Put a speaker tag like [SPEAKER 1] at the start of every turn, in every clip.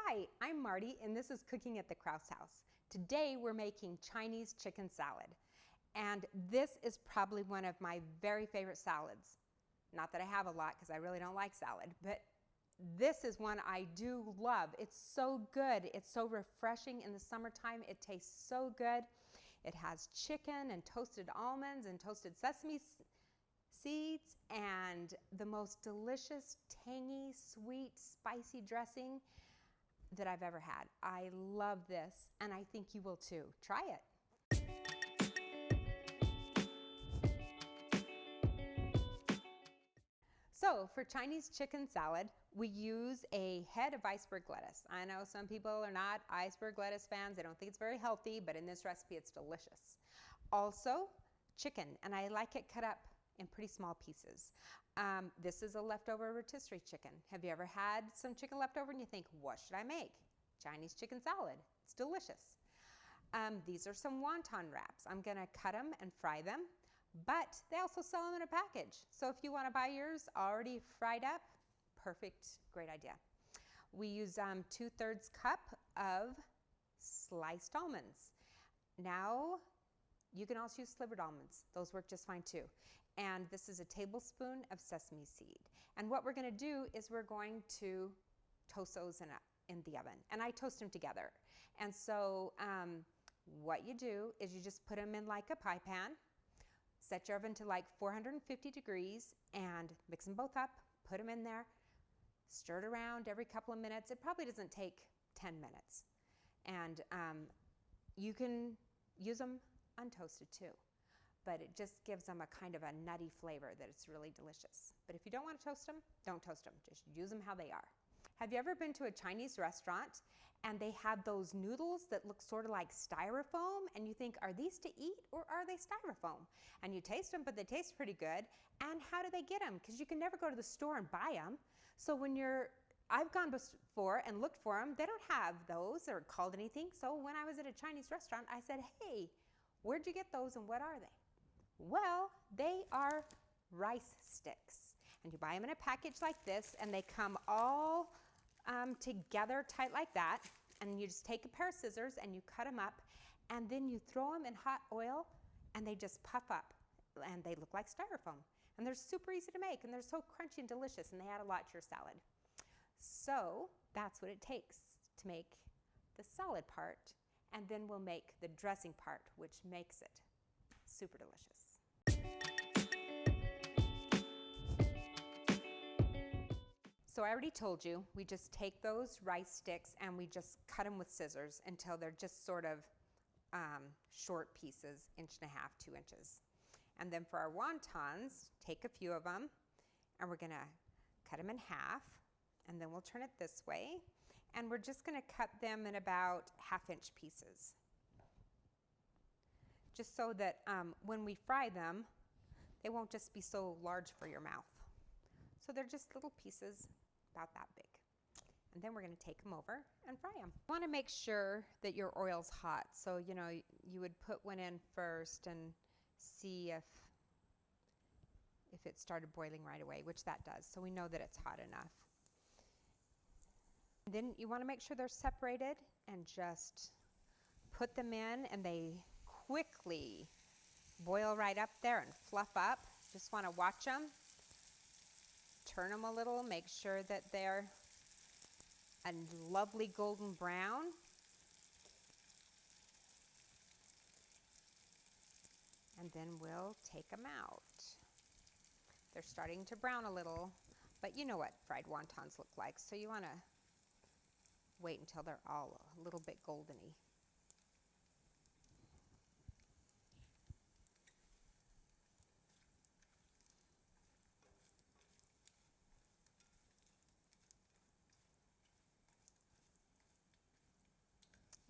[SPEAKER 1] Hi, I'm Marty and this is Cooking at the Kraus House. Today we're making Chinese chicken salad. And this is probably one of my very favorite salads. Not that I have a lot because I really don't like salad, but this is one I do love. It's so good. It's so refreshing in the summertime. It tastes so good. It has chicken and toasted almonds and toasted sesame seeds and the most delicious, tangy, sweet, spicy dressing that I've ever had. I love this, and I think you will too. Try it. So for Chinese chicken salad, we use a head of iceberg lettuce. I know some people are not iceberg lettuce fans. They don't think it's very healthy, but in this recipe, it's delicious. Also, chicken, and I like it cut up in pretty small pieces. This is a leftover rotisserie chicken. Have you ever had some chicken leftover and you think, what should I make? Chinese chicken salad. It's delicious. These are some wonton wraps. I'm gonna cut them and fry them, but they also sell them in a package. So if you wanna buy yours already fried up, perfect, great idea. We use 2/3 cup of sliced almonds. Now, you can also use slivered almonds. Those work just fine too. And this is a tablespoon of sesame seed. And what we're gonna do is we're going to toast those in the oven. And I toast them together. And so what you do is you just put them in like a pie pan, set your oven to like 450 degrees and mix them both up, put them in there, stir it around every couple of minutes. It probably doesn't take 10 minutes. And you can use them untoasted too, but it just gives them a kind of a nutty flavor that it's really delicious. But if you don't want to toast them, don't toast them. Just use them how they are. Have you ever been to a Chinese restaurant and they have those noodles that look sort of like styrofoam and you think, are these to eat or are they styrofoam? And you taste them, but they taste pretty good. And how do they get them? Because you can never go to the store and buy them. So I've gone before and looked for them. They don't have those or called anything. So when I was at a Chinese restaurant, I said, hey, where'd you get those and what are they? Well, they are rice sticks. And you buy them in a package like this and they come all together tight like that. And you just take a pair of scissors and you cut them up and then you throw them in hot oil and they just puff up and they look like styrofoam. And they're super easy to make and they're so crunchy and delicious and they add a lot to your salad. So that's what it takes to make the salad part. And then we'll make the dressing part, which makes it super delicious. So I already told you, we just take those rice sticks and we just cut them with scissors until they're just sort of short pieces, 1.5 inches, 2 inches. And then for our wontons, take a few of them and we're gonna cut them in half and then we'll turn it this way. And we're just gonna cut them in about 1/2 inch pieces. Just so that when we fry them, they won't just be so large for your mouth. So they're just little pieces about that big. And then we're gonna take them over and fry them. You wanna make sure that your oil's hot. So, you know, you would put one in first and see if it started boiling right away, which that does. So we know that it's hot enough. Then you want to make sure they're separated and just put them in and they quickly boil right up there and fluff up. Just want to watch them, turn them a little, make sure that they're a lovely golden brown. And then we'll take them out. They're starting to brown a little, but you know what fried wontons look like, so you want to wait until they're all a little bit goldeny.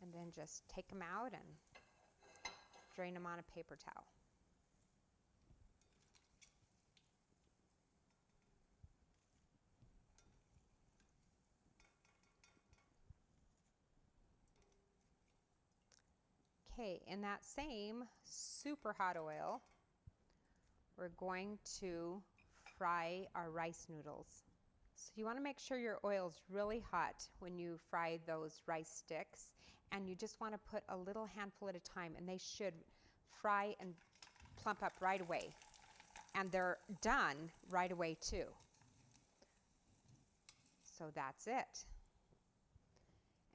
[SPEAKER 1] And then just take them out and drain them on a paper towel. Okay, in that same super hot oil, we're going to fry our rice noodles. So you want to make sure your oil's really hot when you fry those rice sticks, and you just want to put a little handful at a time, and they should fry and plump up right away. And they're done right away too. So that's it.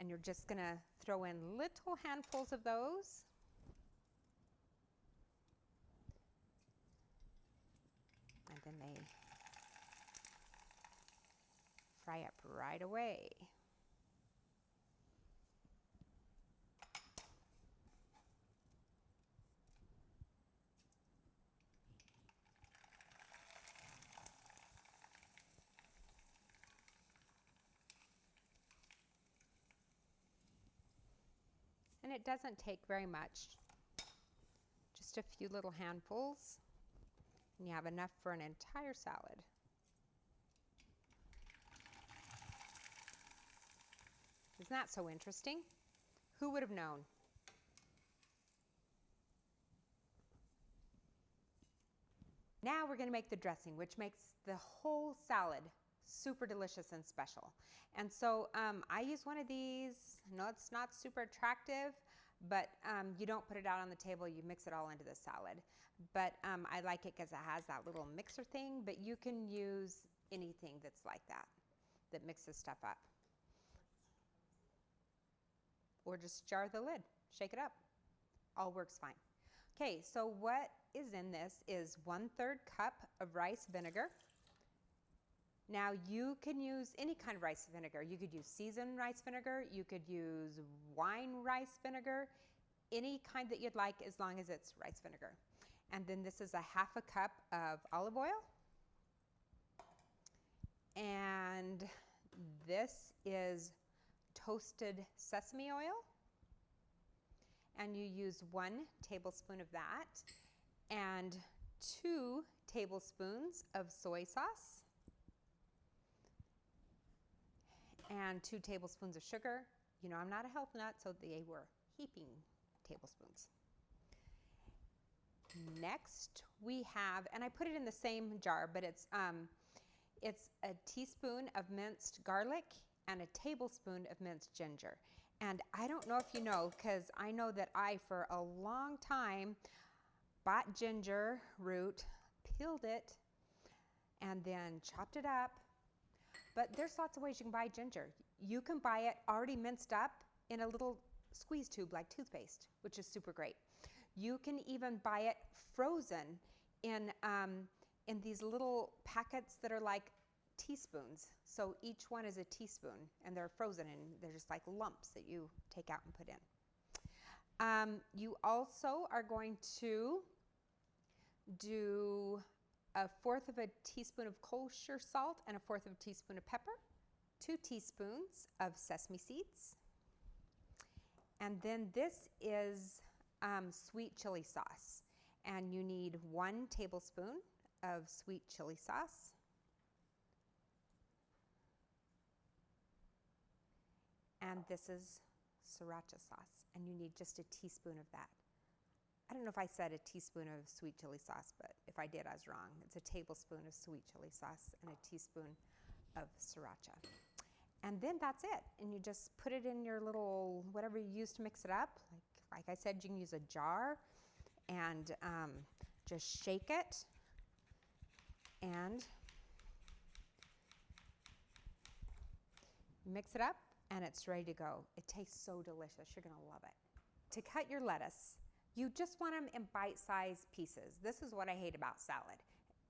[SPEAKER 1] And you're just going to throw in little handfuls of those. And then they fry up right away. And it doesn't take very much, just a few little handfuls, and you have enough for an entire salad. Isn't that so interesting? Who would have known? Now we're going to make the dressing, which makes the whole salad super delicious and special. And so I use one of these. No, it's not super attractive, but you don't put it out on the table. You mix it all into the salad. But I like it because it has that little mixer thing, but you can use anything that's like that, that mixes stuff up. Or just jar the lid, shake it up. All works fine. Okay, so what is in this is 1/3 cup of rice vinegar. Now you can use any kind of rice vinegar. You could use seasoned rice vinegar, you could use wine rice vinegar, any kind that you'd like as long as it's rice vinegar. And then this is 1/2 cup of olive oil. And this is toasted sesame oil. And you use 1 tablespoon of that and 2 tablespoons of soy sauce. And 2 tablespoons of sugar. You know, I'm not a health nut, so they were heaping tablespoons. Next we have, and I put it in the same jar, but it's a teaspoon of minced garlic and a tablespoon of minced ginger. And I don't know if you know, because I know that I, for a long time, bought ginger root, peeled it, and then chopped it up. But there's lots of ways you can buy ginger. You can buy it already minced up in a little squeeze tube like toothpaste, which is super great. You can even buy it frozen in these little packets that are like teaspoons. So each one is a teaspoon, and they're frozen, and they're just like lumps that you take out and put in. You also are going to do 1/4 of a teaspoon of kosher salt and 1/4 of a teaspoon of pepper, 2 teaspoons of sesame seeds, and then this is sweet chili sauce, and you need 1 tablespoon of sweet chili sauce, and this is Sriracha sauce, and you need just a teaspoon of that. I don't know if I said a teaspoon of sweet chili sauce, but if I did, I was wrong. It's a tablespoon of sweet chili sauce and a teaspoon of Sriracha. And then that's it. And you just put it in your little, whatever you use to mix it up. Like I said, you can use a jar and just shake it. And mix it up, and it's ready to go. It tastes so delicious. You're going to love it. To cut your lettuce, you just want them in bite-sized pieces. This is what I hate about salad.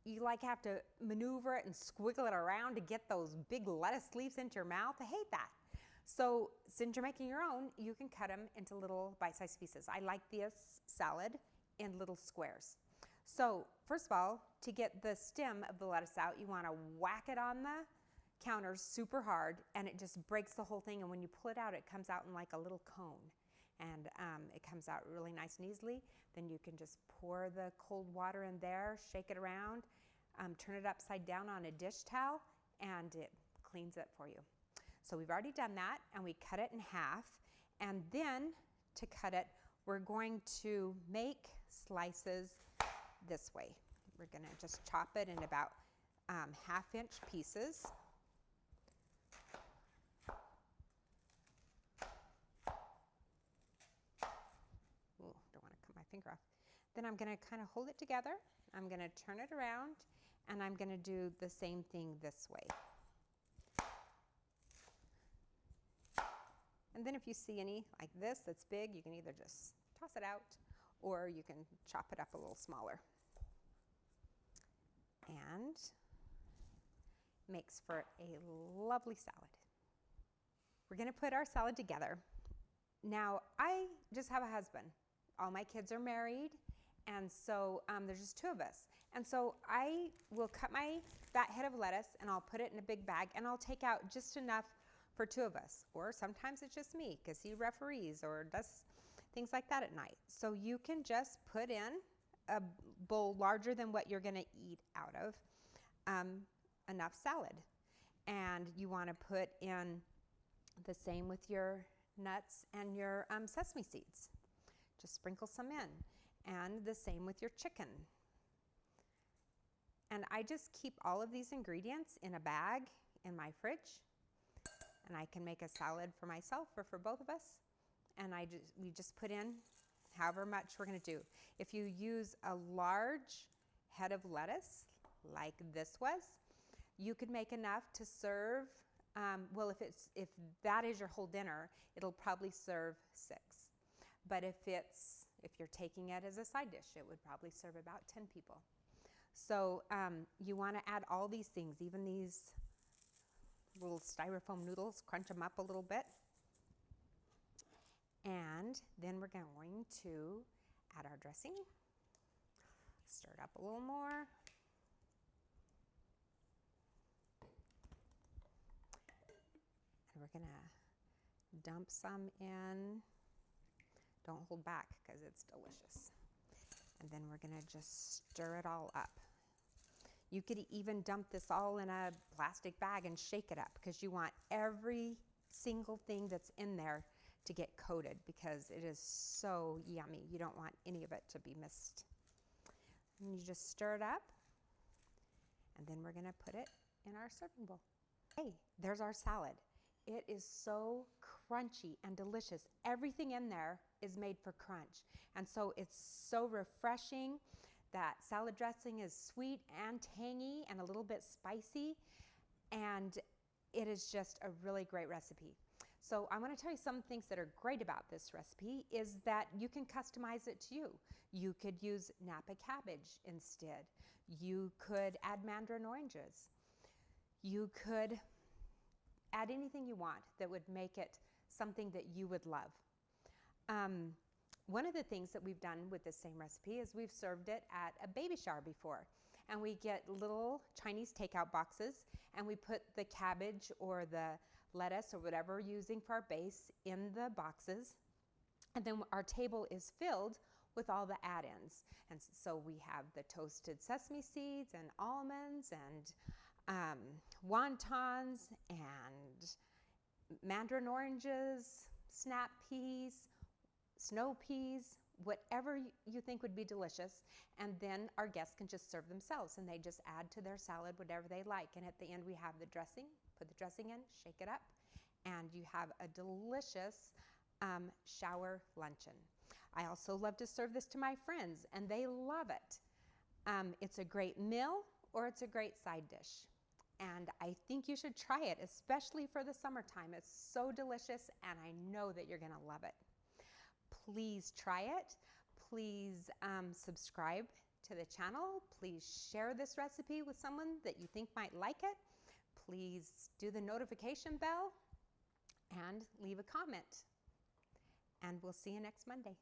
[SPEAKER 1] You like have to maneuver it and squiggle it around to get those big lettuce leaves into your mouth. I hate that. So since you're making your own, you can cut them into little bite-sized pieces. I like this salad in little squares. So first of all, to get the stem of the lettuce out, you want to whack it on the counter super hard, and it just breaks the whole thing. And when you pull it out, it comes out in like a little cone. And it comes out really nice and easily. Then you can just pour the cold water in there, shake it around, turn it upside down on a dish towel, and it cleans it for you. So we've already done that, and we cut it in half. And then to cut it, we're going to make slices this way. We're going to just chop it in about 1/2 inch pieces. finger off. Then I'm going to kind of hold it together. I'm going to turn it around, and I'm going to do the same thing this way. And then if you see any like this that's big, you can either just toss it out, or you can chop it up a little smaller. And makes for a lovely salad. We're going to put our salad together. Now, I just have a husband. All my kids are married, and so there's just two of us. And so I will cut that head of lettuce, and I'll put it in a big bag, and I'll take out just enough for two of us. Or sometimes it's just me, because he referees or does things like that at night. So you can just put in a bowl larger than what you're going to eat out of, enough salad. And you want to put in the same with your nuts and your sesame seeds. Just sprinkle some in. And the same with your chicken. And I just keep all of these ingredients in a bag in my fridge. And I can make a salad for myself or for both of us. And we just put in however much we're going to do. If you use a large head of lettuce, like this was, you could make enough to serve. Well, if that is your whole dinner, it'll probably serve 6. But if you're taking it as a side dish, it would probably serve about 10 people. So you want to add all these things, even these little styrofoam noodles, crunch them up a little bit. And then we're going to add our dressing. Stir it up a little more. And we're going to dump some in. Don't hold back because it's delicious. And then we're going to just stir it all up. You could even dump this all in a plastic bag and shake it up, because you want every single thing that's in there to get coated, because it is so yummy. You don't want any of it to be missed. And you just stir it up, and then we're going to put it in our serving bowl. Hey, there's our salad. It is so crunchy and delicious. Everything in there is made for crunch. And so it's so refreshing. That salad dressing is sweet and tangy and a little bit spicy. And it is just a really great recipe. So I want to tell you some things that are great about this recipe is that you can customize it to you. You could use Napa cabbage instead. You could add mandarin oranges. You could add anything you want that would make it something that you would love. One of the things that we've done with this same recipe is we've served it at a baby shower before. And we get little Chinese takeout boxes, and we put the cabbage or the lettuce or whatever we're using for our base in the boxes. And then our table is filled with all the add-ins. And so we have the toasted sesame seeds and almonds and wontons and mandarin oranges, snap peas, snow peas, whatever you think would be delicious. And then our guests can just serve themselves, and they just add to their salad whatever they like. And at the end we have the dressing. Put the dressing in, shake it up, and you have a delicious shower luncheon. I also love to serve this to my friends, and they love it. It's a great meal, or it's a great side dish. And I think you should try it, especially for the summertime. It's so delicious, and I know that you're going to love it. Please try it. Please subscribe to the channel. Please share this recipe with someone that you think might like it. Please do the notification bell and leave a comment. And we'll see you next Monday.